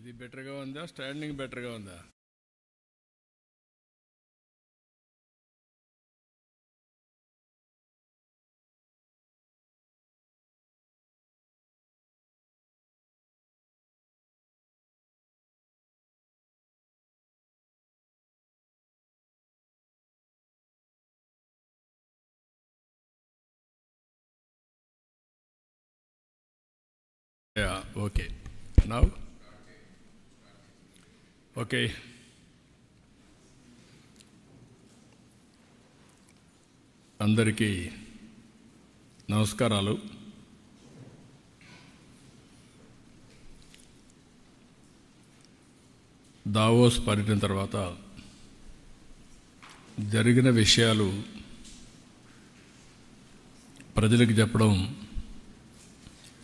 ఇది బెటర్గా ఉందా, స్టాండింగ్ బెటర్గా ఉందా? Okay, now okay. అందరికీ నమస్కారాలు. దావోస్ పర్యటన తర్వాత జరిగిన విషయాలు ప్రజలకు చెప్పడం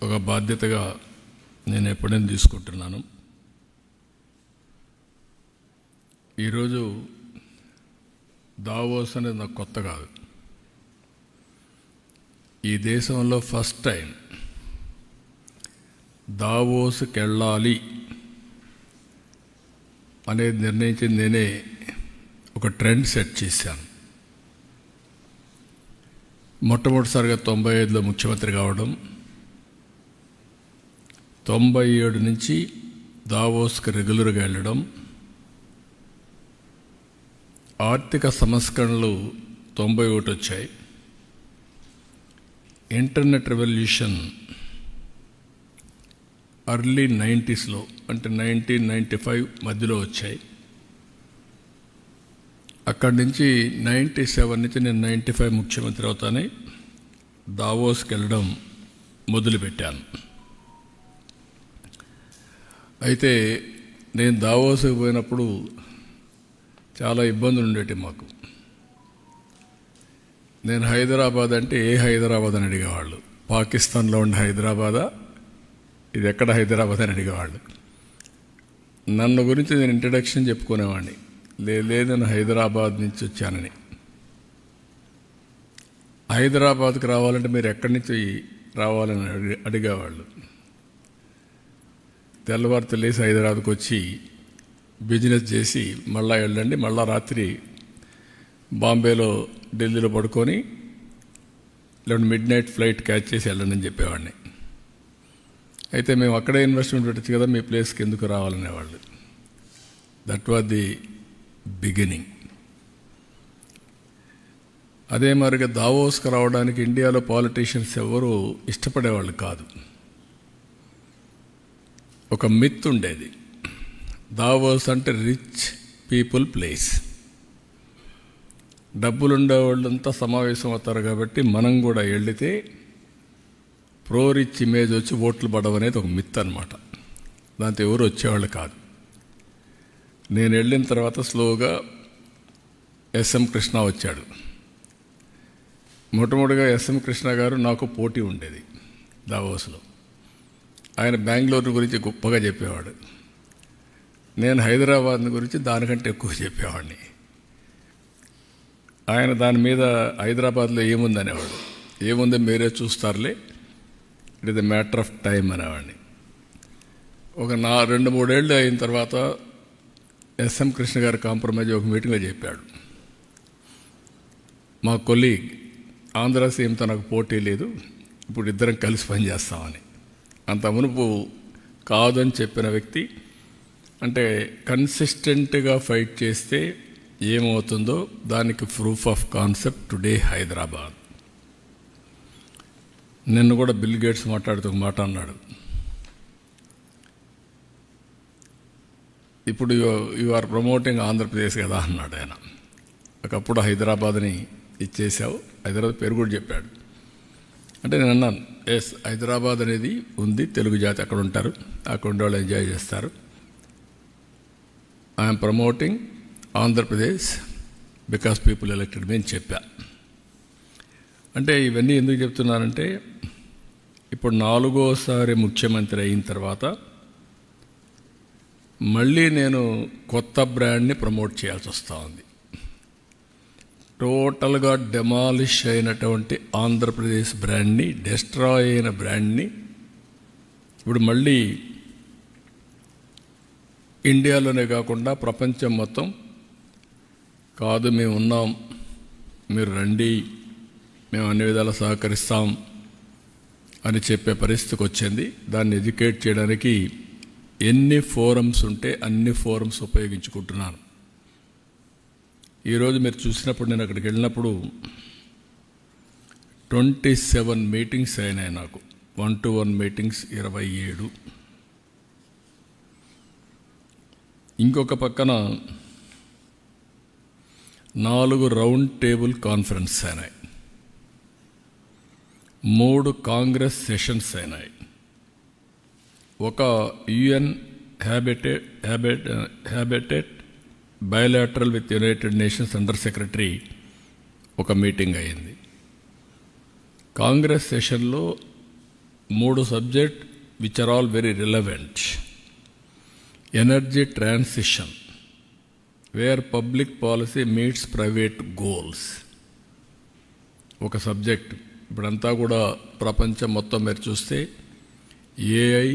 ఒక బాధ్యతగా నేను ఎప్పుడైనా తీసుకుంటున్నాను. ఈరోజు దావోస్ అనేది నాకు కొత్త కాదు. ఈ దేశంలో ఫస్ట్ టైం దావోస్కి వెళ్ళాలి అనేది నిర్ణయించింది నేనే. ఒక ట్రెండ్ సెట్ చేశాను. మొట్టమొదటిసారిగా 95లో ముఖ్యమంత్రి కావడం, 97 నుంచి దావోస్కి రెగ్యులర్గా వెళ్ళడం, ఆర్థిక సంస్కరణలు 91 వచ్చాయి, ఇంటర్నెట్ రెవల్యూషన్ ఎర్లీ 90స్లో అంటే 1995 మధ్యలో వచ్చాయి. అక్కడి నుంచి 97 నుంచి నేను 95 ముఖ్యమంత్రి అవుతానే దావోస్కి వెళ్ళడం మొదలుపెట్టాను. అయితే నేను దావోస్కి పోయినప్పుడు చాలా ఇబ్బందులు ఉండేవి మాకు. నేను హైదరాబాద్ అంటే ఏ హైదరాబాద్ అని అడిగేవాళ్ళు. పాకిస్తాన్లో ఉండే హైదరాబాదా, ఇది ఎక్కడ హైదరాబాద్ అని అడిగేవాళ్ళు. నన్ను గురించి నేను ఇంట్రడక్షన్ చెప్పుకునేవాడిని, లేదు నేను హైదరాబాద్ నుంచి వచ్చానని. హైదరాబాద్కి రావాలంటే మీరు ఎక్కడి నుంచి రావాలని అడిగేవాళ్ళు. తెల్లవారితో లేసి హైదరాబాద్కి వచ్చి బిజినెస్ చేసి మళ్ళా వెళ్ళండి, మళ్ళా రాత్రి బాంబేలో ఢిల్లీలో పడుకొని లేదంటే మిడ్ నైట్ ఫ్లైట్ క్యాచ్ చేసి వెళ్ళండి అని చెప్పేవాడిని. అయితే మేము అక్కడే ఇన్వెస్ట్మెంట్ పెట్టచ్చు కదా, మీ ప్లేస్కి ఎందుకు రావాలనేవాళ్ళు. That was the beginning. అదే మరిగా దావోస్కి రావడానికి ఇండియాలో పాలిటీషియన్స్ ఎవరు ఇష్టపడేవాళ్ళు కాదు. ఒక మిత్ ఉండేది, దావోస్ అంటే రిచ్ పీపుల్ ప్లేస్, డబ్బులుండే వాళ్ళంతా సమావేశం అవుతారు కాబట్టి మనం కూడా వెళితే ప్రో రిచ్ ఇమేజ్ వచ్చి ఓట్లు పడవనేది ఒక మిత్ అనమాట. దాంతో ఎవరు వచ్చేవాళ్ళు కాదు. నేను వెళ్ళిన తర్వాత స్లోగా ఎస్ఎం కృష్ణ వచ్చాడు. మొట్టమొదటిగా ఎస్ఎం కృష్ణ గారు నాకు పోటీ ఉండేది దావోస్లో. ఆయన బెంగళూరు గురించి గొప్పగా చెప్పేవాడు, నేను హైదరాబాద్ గురించి దానికంటే ఎక్కువ చెప్పేవాడిని. ఆయన దాని మీద హైదరాబాద్లో ఏముంది అనేవాడు. ఏముంది మీరే చూస్తారులే, it is a matter of time అనేవాడిని. ఒక 2-3 ఏళ్ళు అయిన తర్వాత ఎస్ఎం కృష్ణ గారు కాంప్రమైజ్ ఒక మీటింగ్లో చెప్పాడు, మా కొలీగ్ ఆంధ్ర సీఎంతో నాకు పోటీ లేదు, ఇప్పుడు ఇద్దరం కలిసి పనిచేస్తామని. అంత మునుపు కాదని చెప్పిన వ్యక్తి, అంటే కన్సిస్టెంట్గా ఫైట్ చేస్తే ఏమవుతుందో దానికి proof of concept today Hyderabad. నిన్ను కూడా బిల్ గేట్స్ మాట్లాడుతూ ఒక మాట అన్నాడు, ఇప్పుడు యు ఆర్ ప్రమోటింగ్ ఆంధ్రప్రదేశ్ కదా అన్నాడు ఆయన. ఒకప్పుడు హైదరాబాద్ని ఇచ్చేసావు, హైదరాబాద్ పేరు కూడా చెప్పాడు. అంటే నేను అన్నాను, ఎస్ హైదరాబాద్ అనేది ఉంది, తెలుగు జాతి అక్కడ ఉంటారు, అక్కడ ఉండేవాళ్ళు ఎంజాయ్ చేస్తారు. I'm promoting Andhra Pradesh because people elected మీ అని చెప్పా. అంటే ఇవన్నీ ఎందుకు చెప్తున్నానంటే, ఇప్పుడు 4వసారి ముఖ్యమంత్రి అయిన తర్వాత మళ్ళీ నేను కొత్త బ్రాండ్ని ప్రమోట్ చేయాల్సి వస్తూ ఉంది. టోటల్గా డెమాలిష్ అయినటువంటి ఆంధ్రప్రదేశ్ బ్రాండ్ని, డెస్ట్రాయ్ అయిన బ్రాండ్ని ఇప్పుడు మళ్ళీ ఇండియాలోనే కాకుండా ప్రపంచం మొత్తం కాదు మేము ఉన్నాం, మీరు రండి, మేము అన్ని విధాలా సహకరిస్తాం అని చెప్పే పరిస్థితికి వచ్చింది. దాన్ని ఎడ్యుకేట్ చేయడానికి ఎన్ని ఫోరమ్స్ ఉంటే అన్ని ఫోరమ్స్ ఉపయోగించుకుంటున్నాను. ఈరోజు మీరు చూసినప్పుడు, నేను అక్కడికి వెళ్ళినప్పుడు 27 మీటింగ్స్ అయినాయి నాకు. 1-to-1 meetings 27. ఇంకొక పక్కన 4 రౌండ్ టేబుల్ కాన్ఫరెన్స్ అయినాయి, 3 కాంగ్రెస్ సెషన్స్ అయినాయి, ఒక UN habitat bilateral with United Nations under secretary ఒక మీటింగ్ అయింది. కాంగ్రెస్ సెషన్లో 3 subject which are all very relevant. Energy transition, where public policy meets private goals ఒక సబ్జెక్ట్. ఇప్పుడంతా కూడా ప్రపంచం మొత్తం మీరు చూస్తే AI,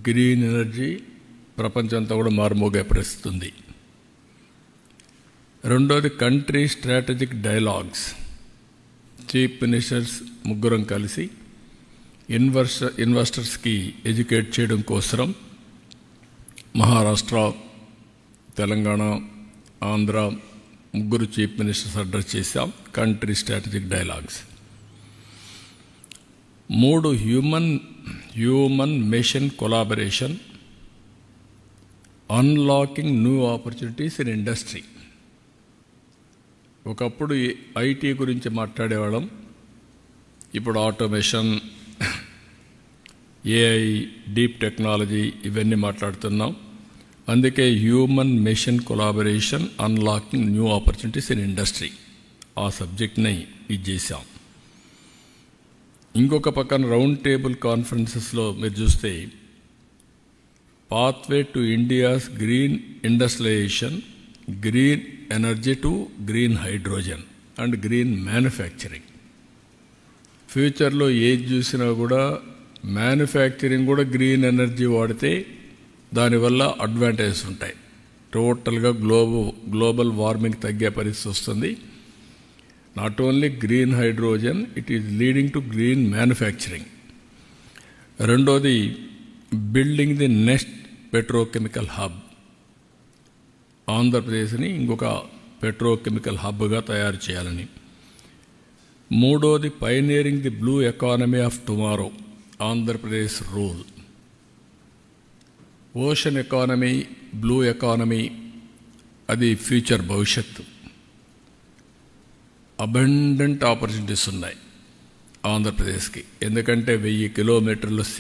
గ్రీన్ ఎనర్జీ ప్రపంచం అంతా కూడా మారుమోగే పరిస్థితి ఉంది. రెండోది country strategic dialogues. Chief ministers ముగ్గురం కలిసి ఇన్వెస్టర్స్కి ఎడ్యుకేట్ చేయడం కోసం మహారాష్ట్ర, తెలంగాణ, ఆంధ్ర ముగ్గురు చీఫ్ మినిస్టర్స్ అడ్రస్ చేశాం. Country strategic dialogues. 3 human mission collaboration, unlocking new opportunities in industry. ఒకప్పుడు ఐటీ గురించి మాట్లాడేవాళ్ళం, ఇప్పుడు ఆటోమేషన్, AI, డీప్ టెక్నాలజీ ఇవన్నీ మాట్లాడుతున్నాం. అందుకే human mission collaboration, unlocking new opportunities in industry ఆ సబ్జెక్ట్ని ఇది చేశాం. ఇంకొక పక్కన రౌండ్ టేబుల్ కాన్ఫరెన్సెస్లో మీరు చూస్తే pathway to India's green industrialisation, green energy to green hydrogen and green manufacturing. ఫ్యూచర్లో ఏది చూసినా కూడా మ్యానుఫ్యాక్చరింగ్ కూడా గ్రీన్ ఎనర్జీ వాడితే దానివల్ల అడ్వాంటేజెస్ ఉంటాయి. టోటల్గా గ్లోబల్ వార్మింగ్ తగ్గే పరిస్థితి వస్తుంది. Not only green hydrogen, it is leading to green manufacturing. రెండోది building the next petrochemical hub. ఆంధ్రప్రదేశ్ని ఇంకొక పెట్రోకెమికల్ హబ్గా తయారు చేయాలని. మూడోది pioneering the blue economy of tomorrow, Andhra Pradesh rule. Ocean economy, blue economy అది ఫ్యూచర్ భవిష్యత్తు. అబండెంట్ ఆపర్చునిటీస్ ఉన్నాయి ఆంధ్రప్రదేశ్కి. ఎందుకంటే 1000 కిలోమీటర్లు